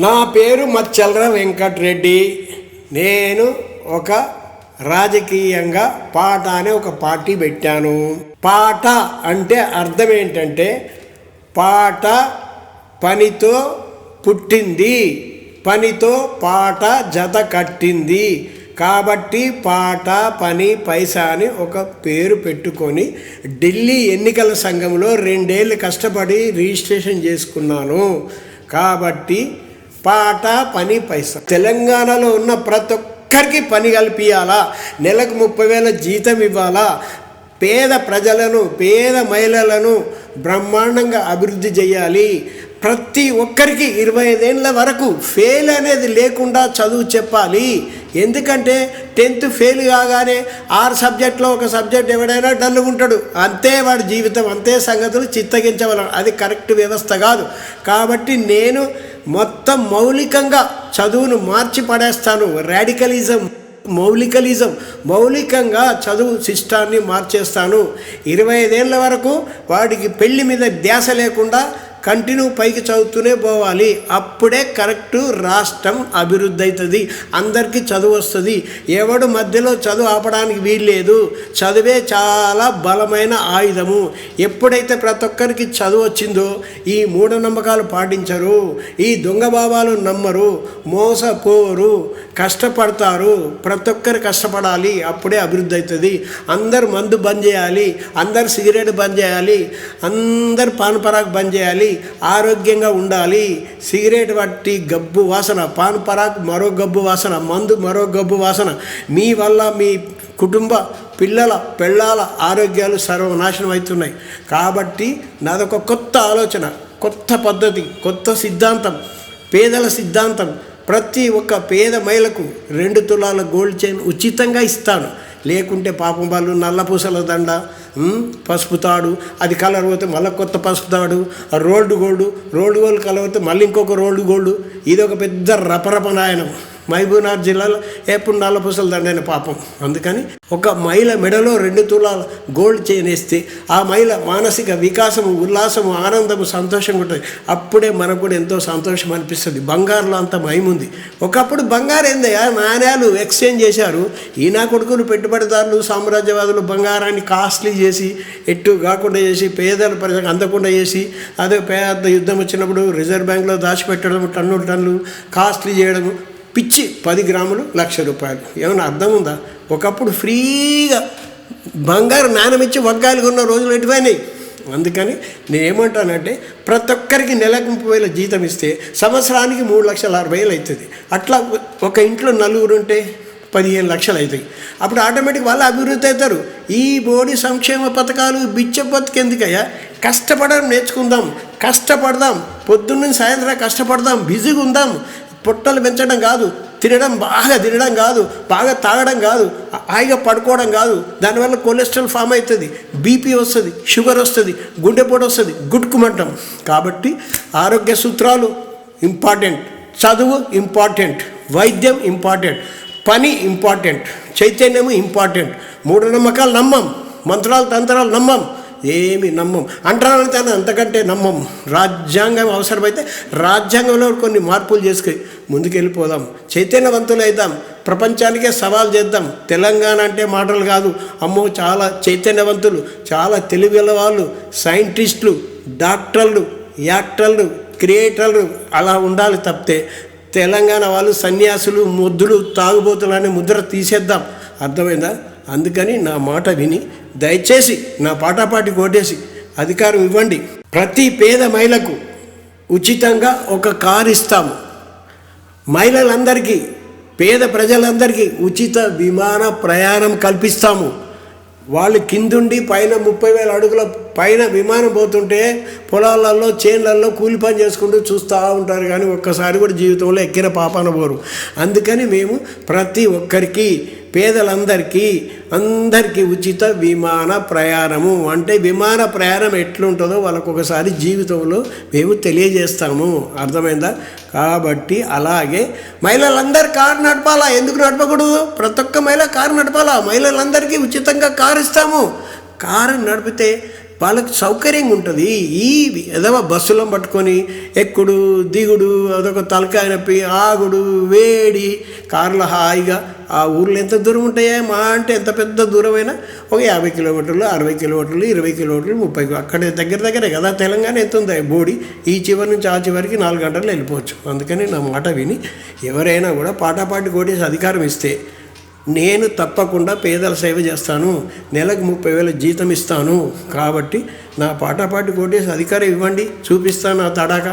నా పేరు మచ్చల్ర వెంకటరెడ్డి. నేను ఒక రాజకీయంగా పాట అనే ఒక పార్టీ పెట్టాను. పాట అంటే అర్థం ఏంటంటే పాట పనితో పుట్టింది, పనితో పాట జత కట్టింది. కాబట్టి పాట పని పైసా అని ఒక పేరు పెట్టుకొని ఢిల్లీ ఎన్నికల సంఘంలో 2 ఏళ్ళు కష్టపడి రిజిస్ట్రేషన్ చేసుకున్నాను. కాబట్టి పాట పని పైసా తెలంగాణలో ఉన్న ప్రతి ఒక్కరికి పని కల్పించాలా, నెలకు 30,000 జీతం ఇవ్వాలా, పేద ప్రజలను పేద మహిళలను బ్రహ్మాండంగా అభివృద్ధి చేయాలి. ప్రతి ఒక్కరికి 25 ఏళ్ళ వరకు ఫెయిల్ అనేది లేకుండా చదువు చెప్పాలి. ఎందుకంటే 10th ఫెయిల్ కాగానే 6 సబ్జెక్టులో ఒక సబ్జెక్ట్ ఎవడైనా డల్గా ఉంటాడు, అంతే వాడి జీవితం, అంతే సంగతులు చిత్తగించవలను. అది కరెక్ట్ వ్యవస్థ కాదు. కాబట్టి నేను మొత్తం మౌలికంగా చదువును మార్చి పడేస్తాను. రాడికలిజం మౌలికంగా చదువు సిస్టాన్ని మార్చేస్తాను. 25 ఏళ్ళ వరకు వాడికి పెళ్లి మీద ధ్యాస లేకుండా కంటిన్యూ పైకి చదువుతూనే పోవాలి. అప్పుడే కరెక్టు రాష్ట్రం అభివృద్ధి అవుతుంది, అందరికీ చదువు వస్తుంది. ఎవడు మధ్యలో చదువు ఆపడానికి వీల్లేదు. చదువే చాలా బలమైన ఆయుధము. ఎప్పుడైతే ప్రతి ఒక్కరికి చదువు వచ్చిందో ఈ మూఢనమ్మకాలు పాటించరు, ఈ దొంగ బాబాలు నమ్మరు, మోసపోరు, కష్టపడతారు. ప్రతి ఒక్కరు కష్టపడాలి, అప్పుడే అభివృద్ధి అవుతుంది. అందరు మందు బంద్ చేయాలి, అందరు సిగరెట్ బంద్ చేయాలి, అందరు పాన్ పరాగ్ బంద్ చేయాలి, ఆరోగ్యంగా ఉండాలి. సిగరెట్ బట్టి గబ్బు వాసన, పాన్ పరాగ్ మరో గబ్బు వాసన, మందు మరో గబ్బు వాసన. మీ వల్ల మీ కుటుంబ పిల్లల ఆరోగ్యాలు సర్వనాశనం అవుతున్నాయి. కాబట్టి నాదొక కొత్త ఆలోచన, కొత్త పద్ధతి, కొత్త సిద్ధాంతం, పేదల సిద్ధాంతం. ప్రతి ఒక్క పేద మహిళకు 2 తులాల గోల్డ్ చైన్ ఉచితంగా ఇస్తాను. లేకుంటే పాపం వాళ్ళు నల్ల పూసల దండ, పసుపు తాడు, అది కలర్ పోతే మళ్ళీ కొత్త పసుపు తాడు, రోల్డ్ గోల్డ్ కలర్ పోతే మళ్ళీ ఇంకొక రోల్డ్ గోల్డ్. ఇది ఒక పెద్ద రపరపనాయనం. మహబూబ్నగర్ జిల్లాలో ఎప్పుడు నల్ల పూసల దండైన పాపం. అందుకని ఒక మహిళ మెడలో 2 తులాల గోల్డ్ చైన్ వేస్తే ఆ మహిళ మానసిక వికాసము, ఉల్లాసము, ఆనందము, సంతోషంగా ఉంటుంది. అప్పుడే మనకు కూడా ఎంతో సంతోషం అనిపిస్తుంది. బంగారులో అంత మహిముంది. ఒకప్పుడు బంగారు ఏందయ్యా, నాణ్యాలు ఎక్స్చేంజ్ చేశారు. ఈనా కొడుకులు పెట్టుబడిదారులు సామ్రాజ్యవాదులు బంగారాన్ని కాస్ట్లీ చేసి, ఎట్టు కాకుండా చేసి, పేదల ప్రజలకు అందకుండా చేసి, అదే పెద్ద యుద్ధం వచ్చినప్పుడు రిజర్వ్ బ్యాంక్లో దాచిపెట్టడం, టన్నులు కాస్ట్లీ చేయడం, పిచ్చి 10 గ్రాములు ₹1,00,000. ఏమైనా అర్థం ఉందా? ఒకప్పుడు ఫ్రీగా బంగారు నాణ్యమిచ్చి వగ్గాలు కొన్న రోజులు ఎటువైనాయి. అందుకని నేనేమంటానంటే ప్రతి ఒక్కరికి నెలకు 30,000 జీతం ఇస్తే సంవత్సరానికి 3,60,000 అవుతుంది. అట్లా ఒక ఇంట్లో 4 ఉంటే 15 లక్షలు అవుతాయి. అప్పుడు ఆటోమేటిక్ వాళ్ళు అభివృద్ధి అవుతారు. ఈ బోడి సంక్షేమ పథకాలు బిచ్చ బతుకెందుకయ్యా? కష్టపడడం నేర్చుకుందాం, కష్టపడదాం, పొద్దున్న సాయంత్రం కష్టపడదాం, బిజీగా ఉందాం. పొట్టలు పెంచడం కాదు, బాగా తినడం కాదు, బాగా తాగడం కాదు, హాయిగా పడుకోవడం కాదు. దానివల్ల కొలెస్ట్రాల్ ఫామ్ అవుతుంది, బీపీ వస్తుంది, షుగర్ వస్తుంది, గుండెపోటు వస్తుంది, గుట్టుకుమంటాం. కాబట్టి ఆరోగ్య సూత్రాలు ఇంపార్టెంట్, చదువు ఇంపార్టెంట్, వైద్యం ఇంపార్టెంట్, పని ఇంపార్టెంట్, చైతన్యము ఇంపార్టెంట్. మూఢనమ్మకాలు నమ్మం, మంత్రాలు తంత్రాలు నమ్మం, ఏమి నమ్మం. అంటారంటే అంతకంటే నమ్మం. రాజ్యాంగం అవసరమైతే రాజ్యాంగంలో కొన్ని మార్పులు చేసుకుని ముందుకెళ్ళిపోదాం, చైతన్యవంతులు అవుదాం, ప్రపంచానికే సవాల్ చేద్దాం. తెలంగాణ అంటే మాటలు కాదు, అమ్మో చాలా చైతన్యవంతులు, చాలా తెలివిగల వాళ్ళు, సైంటిస్టులు, డాక్టర్లు, యాక్టర్లు, క్రియేటర్లు అలా ఉండాలి. తప్పితే తెలంగాణ వాళ్ళు సన్యాసులు, మొద్దులు, తాగుబోతులు అనే ముద్ర తీసేద్దాం. అర్థమైందా? అందుకని నా మాట విని దయచేసి నా పాటాపాటి కోటేసి అధికారం ఇవ్వండి. ప్రతి పేద మహిళకు ఉచితంగా ఒక కారు ఇస్తాము. మహిళలందరికీ, పేద ప్రజలందరికీ ఉచిత విమాన ప్రయాణం కల్పిస్తాము. వాళ్ళు కిందుండి పైన 30,000 అడుగుల పైన విమానం పోతుంటే పొలాలలో, చేన్లలో కూలి పని చేసుకుంటూ చూస్తూ ఉంటారు, కానీ ఒక్కసారి కూడా జీవితంలో ఎక్కిన పాపాన పోరు. అందుకని మేము ప్రతి ఒక్కరికి, పేదలందరికీ, అందరికీ ఉచిత విమాన ప్రయాణము. అంటే విమాన ప్రయాణం ఎట్లుంటుందో వాళ్ళకు ఒకసారి జీవితంలో మేము తెలియజేస్తాము. అర్థమైందా? కాబట్టి అలాగే మహిళలందరూ కారు నడపాలా, ఎందుకు నడపకూడదు? ప్రతి ఒక్క మహిళ కారు నడపాలా. మహిళలందరికీ ఉచితంగా కారు ఇస్తాము. కారు నడిపితే వాళ్ళకి సౌకర్యంగా ఉంటుంది. ఈ ఏదో బస్సులో పట్టుకొని ఎక్కుడు దిగుడు, అదొక తలకాయ నొప్పి, ఆగుడు, వేడి, కార్లో హాయిగా ఆ ఊర్లో ఎంత దూరం ఉంటాయా? మా అంటే ఎంత పెద్ద దూరమైనా ఒక 50 కిలోమీటర్లు, 60 కిలోమీటర్లు, 20 కిలోమీటర్లు, 30 అక్కడ దగ్గరే కదా. తెలంగాణ ఎంత ఉంది బోడి, ఈ చివరి నుంచి ఆ చివరికి 4 గంటలు వెళ్ళిపోవచ్చు. అందుకని నా మాట విని ఎవరైనా కూడా పాటాపాటి కోటేసి అధికారం ఇస్తే నేను తప్పకుండా పేదల సేవ చేస్తాను, నెలకు 30,000 జీతం ఇస్తాను. కాబట్టి నా పాటాపాటి కోటేసి అధికారం ఇవ్వండి, చూపిస్తాను ఆ తడాక.